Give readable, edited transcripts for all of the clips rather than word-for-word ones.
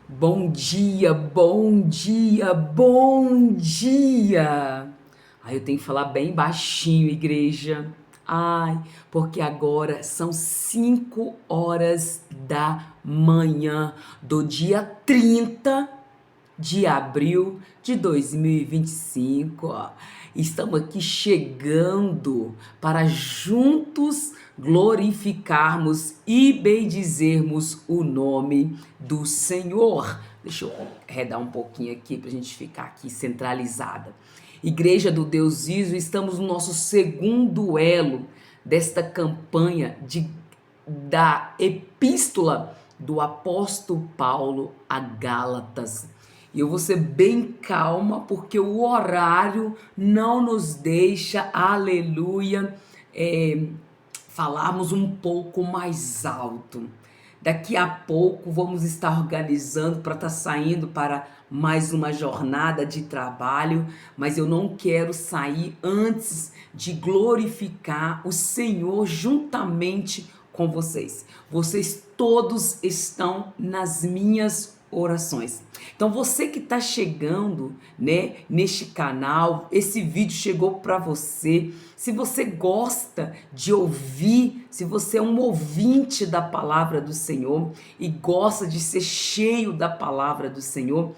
Bom dia, bom dia, bom dia. Eu tenho que falar bem baixinho, igreja. Porque agora são 5 horas da manhã do dia 30 de abril de 2025. Ó. Estamos aqui chegando para juntos glorificarmos e bendizermos o nome do Senhor. Deixa eu arredar um pouquinho aqui para a gente ficar aqui centralizada. Igreja do Deus Vivo, estamos no nosso segundo elo desta campanha da epístola do apóstolo Paulo a Gálatas. E eu vou ser bem calma, porque o horário não nos deixa, aleluia, falarmos um pouco mais alto. Daqui a pouco vamos estar organizando para estar saindo para mais uma jornada de trabalho, mas eu não quero sair antes de glorificar o Senhor juntamente com vocês. Vocês todos estão nas minhas orações. Então você que está chegando, né, neste canal, esse vídeo chegou para você. Se você gosta de ouvir, se você é um ouvinte da palavra do Senhor e gosta de ser cheio da palavra do Senhor,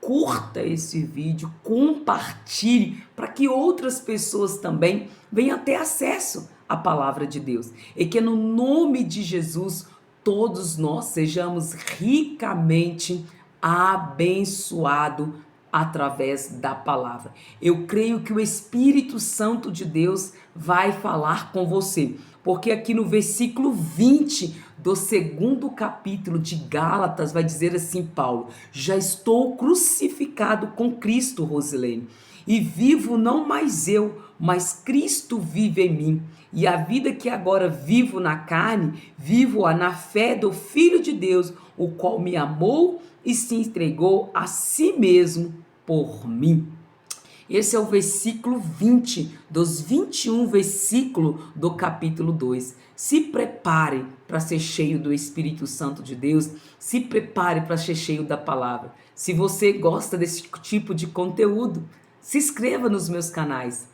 curta esse vídeo, compartilhe para que outras pessoas também venham ter acesso à palavra de Deus. E que no nome de Jesus todos nós sejamos ricamente abençoados através da palavra. Eu creio que o Espírito Santo de Deus vai falar com você, porque aqui no versículo 20 do segundo capítulo de Gálatas vai dizer assim, Paulo: já estou crucificado com Cristo, Rosilene, e vivo não mais eu, mas Cristo vive em mim. E a vida que agora vivo na carne, vivo-a na fé do Filho de Deus, o qual me amou e se entregou a si mesmo por mim. Esse é o versículo 20 dos 21 versículos do capítulo 2. Se prepare para ser cheio do Espírito Santo de Deus, se prepare para ser cheio da palavra. Se você gosta desse tipo de conteúdo, se inscreva nos meus canais,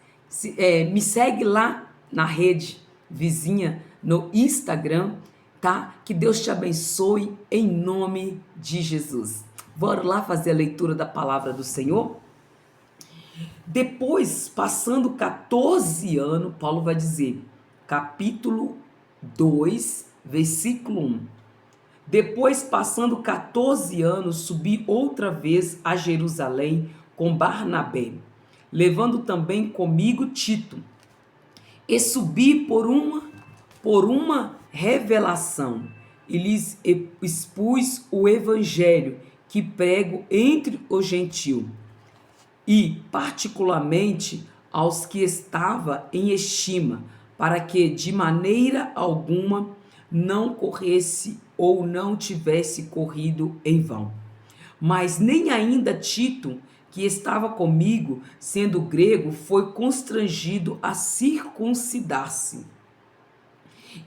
me segue lá na rede vizinha, no Instagram, tá? Que Deus te abençoe em nome de Jesus. Bora lá fazer a leitura da palavra do Senhor? Depois, passando 14 anos, Paulo vai dizer, capítulo 2, versículo 1. Depois, passando 14 anos, subi outra vez a Jerusalém com Barnabé, levando também comigo Tito. E subi por uma revelação, e lhes expus o evangelho que prego entre os gentios, e particularmente aos que estava em estima, para que de maneira alguma não corresse ou não tivesse corrido em vão. Mas nem ainda Tito, que estava comigo, sendo grego, foi constrangido a circuncidar-se.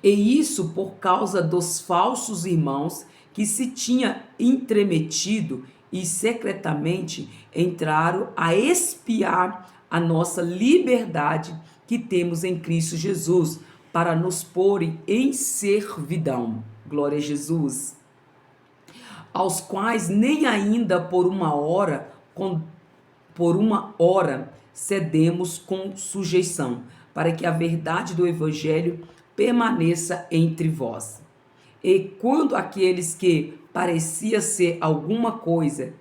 E isso por causa dos falsos irmãos que se tinha entremetido e secretamente entraram a espiar a nossa liberdade que temos em Cristo Jesus, para nos porem em servidão. Glória a Jesus. Aos quais nem ainda por uma hora cedemos com sujeição, para que a verdade do evangelho permaneça entre vós. E quando aqueles que parecia ser alguma coisa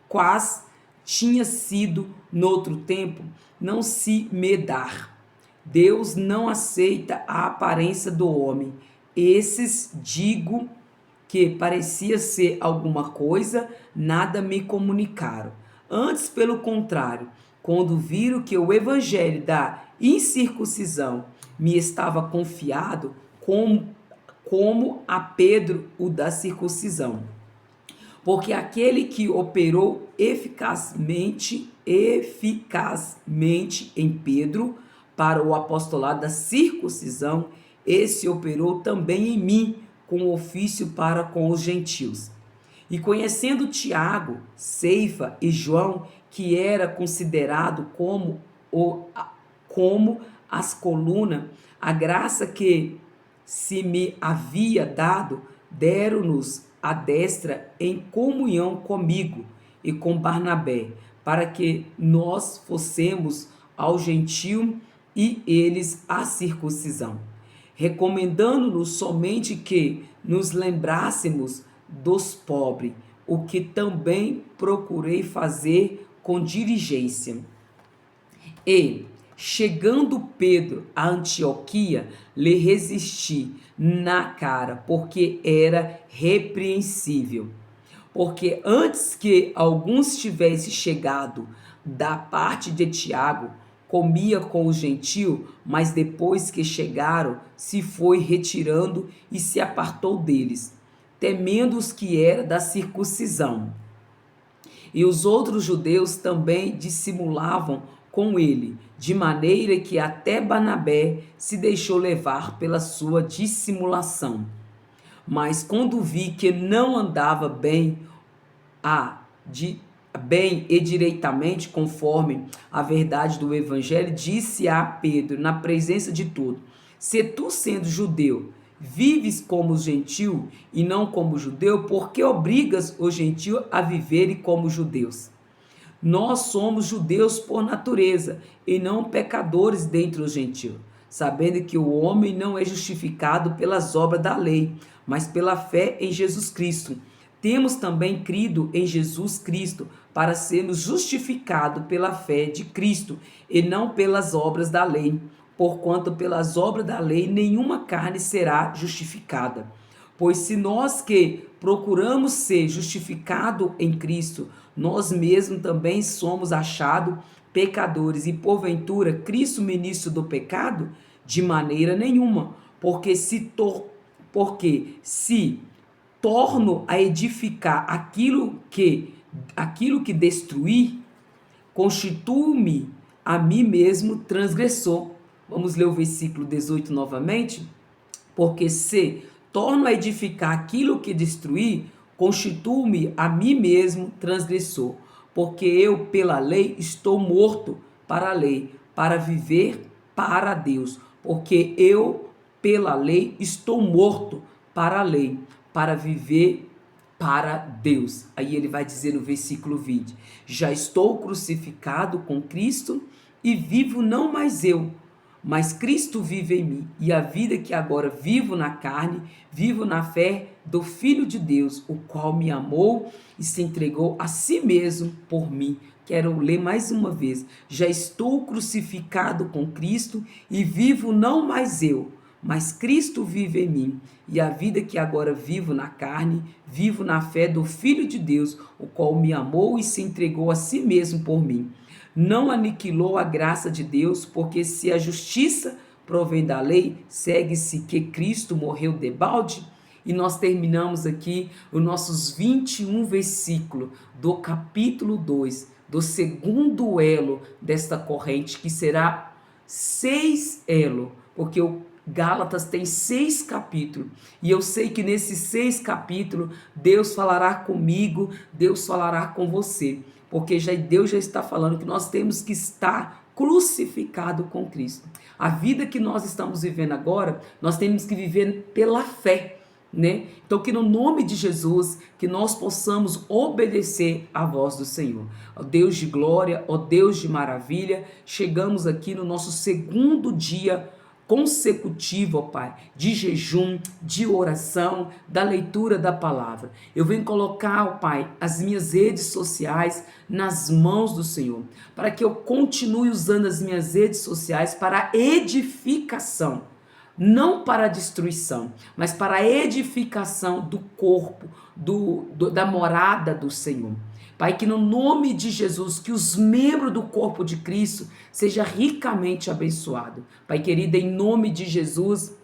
quais tinha sido noutro tempo, não se medar. Deus não aceita a aparência do homem. Esses digo que parecia ser alguma coisa, nada me comunicaram. Antes, pelo contrário, quando viram que o evangelho da incircuncisão me estava confiado, como a Pedro o da circuncisão. Porque aquele que operou eficazmente em Pedro para o apostolado da circuncisão, esse operou também em mim com ofício para com os gentios. E conhecendo Tiago, Ceifa e João, que era considerado como as colunas, a graça que se me havia dado, deram-nos a destra em comunhão comigo e com Barnabé, para que nós fossemos ao gentio e eles à circuncisão, recomendando-nos somente que nos lembrássemos dos pobres, o que também procurei fazer com diligência. E, chegando Pedro a Antioquia, lhe resisti na cara, porque era repreensível. Porque antes que alguns tivessem chegado da parte de Tiago, comia com o gentio, mas depois que chegaram, se foi retirando e se apartou deles, temendo os que era da circuncisão. E os outros judeus também dissimulavam com ele, de maneira que até Barnabé se deixou levar pela sua dissimulação. Mas quando vi que não andava bem e direitamente conforme a verdade do evangelho, disse a Pedro na presença de todos: se tu, sendo judeu, vives como gentil e não como judeu, por que obrigas os gentios a viverem como judeus? Nós somos judeus por natureza e não pecadores dentre os gentios, sabendo que o homem não é justificado pelas obras da lei, mas pela fé em Jesus Cristo. Temos também crido em Jesus Cristo para sermos justificados pela fé de Cristo e não pelas obras da lei, porquanto pelas obras da lei nenhuma carne será justificada. Pois se nós que procuramos ser justificados em Cristo, nós mesmos também somos achados pecadores, e porventura Cristo ministro do pecado? De maneira nenhuma, porque se torno a edificar aquilo que destruí, constituo-me a mim mesmo transgressor. Vamos ler o versículo 18 novamente. Porque se torno a edificar aquilo que destruí, constituo-me a mim mesmo transgressor. Porque eu, pela lei, estou morto para a lei, para viver para Deus. Porque eu, pela lei, estou morto para a lei, para viver para Deus. Aí ele vai dizer no versículo 20: já estou crucificado com Cristo e vivo não mais eu, mas Cristo vive em mim, e a vida que agora vivo na carne, vivo na fé do Filho de Deus, o qual me amou e se entregou a si mesmo por mim. Quero ler mais uma vez. Já estou crucificado com Cristo e vivo não mais eu, mas Cristo vive em mim, e a vida que agora vivo na carne, vivo na fé do Filho de Deus, o qual me amou e se entregou a si mesmo por mim. Não aniquilou a graça de Deus, porque se a justiça provém da lei, segue-se que Cristo morreu debalde. E nós terminamos aqui os nossos 21 versículos do capítulo 2, do segundo elo desta corrente, que será 6 elos, porque o Gálatas tem 6 capítulos, e eu sei que nesses 6 capítulos Deus falará comigo, Deus falará com você, porque Deus já está falando que nós temos que estar crucificado com Cristo. A vida que nós estamos vivendo agora, nós temos que viver pela fé, né? Então que no nome de Jesus, que nós possamos obedecer à voz do Senhor. Ó Deus de glória, ó Deus de maravilha, chegamos aqui no nosso segundo dia consecutivo, ó Pai, de jejum, de oração, da leitura da palavra. Eu venho colocar, ó Pai, as minhas redes sociais nas mãos do Senhor, para que eu continue usando as minhas redes sociais para edificação, não para destruição, mas para a edificação do corpo, da morada do Senhor. Pai, que no nome de Jesus, que os membros do corpo de Cristo seja ricamente abençoado. Pai querido, em nome de Jesus,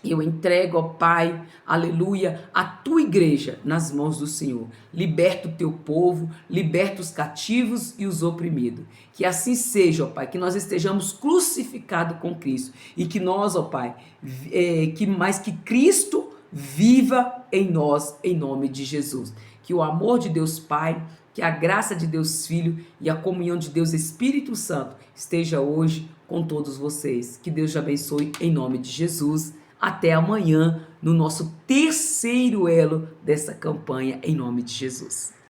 eu entrego, ó Pai, aleluia, a tua igreja nas mãos do Senhor. Liberta o teu povo, liberta os cativos e os oprimidos. Que assim seja, ó Pai, que nós estejamos crucificados com Cristo e que nós, ó Pai, que Cristo viva em nós, em nome de Jesus. Que o amor de Deus Pai, que a graça de Deus Filho e a comunhão de Deus Espírito Santo esteja hoje com todos vocês. Que Deus te abençoe em nome de Jesus. Até amanhã no nosso terceiro elo dessa campanha em nome de Jesus.